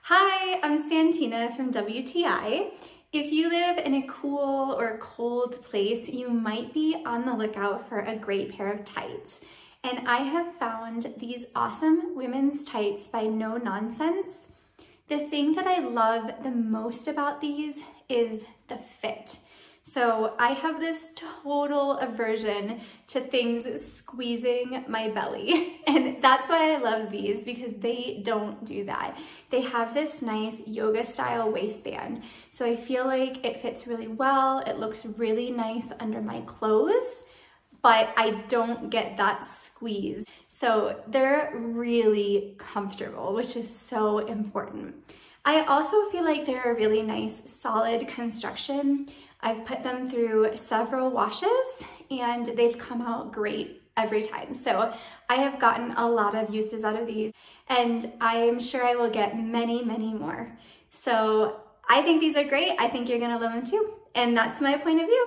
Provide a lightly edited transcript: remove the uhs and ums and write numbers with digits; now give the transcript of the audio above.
Hi, I'm Santina from WTI. If you live in a cool or cold place, you might be on the lookout for a great pair of tights. And I have found these awesome women's tights by No Nonsense. The thing that I love the most about these is the fit. So I have this total aversion to things squeezing my belly. And that's why I love these, because they don't do that. They have this nice yoga style waistband. So I feel like it fits really well. It looks really nice under my clothes, but I don't get that squeeze. So they're really comfortable, which is so important. I also feel like they're a really nice, solid construction. I've put them through several washes and they've come out great every time. So I have gotten a lot of uses out of these, and I'm sure I will get many, many more. So I think these are great. I think you're gonna love them too. And that's my point of view.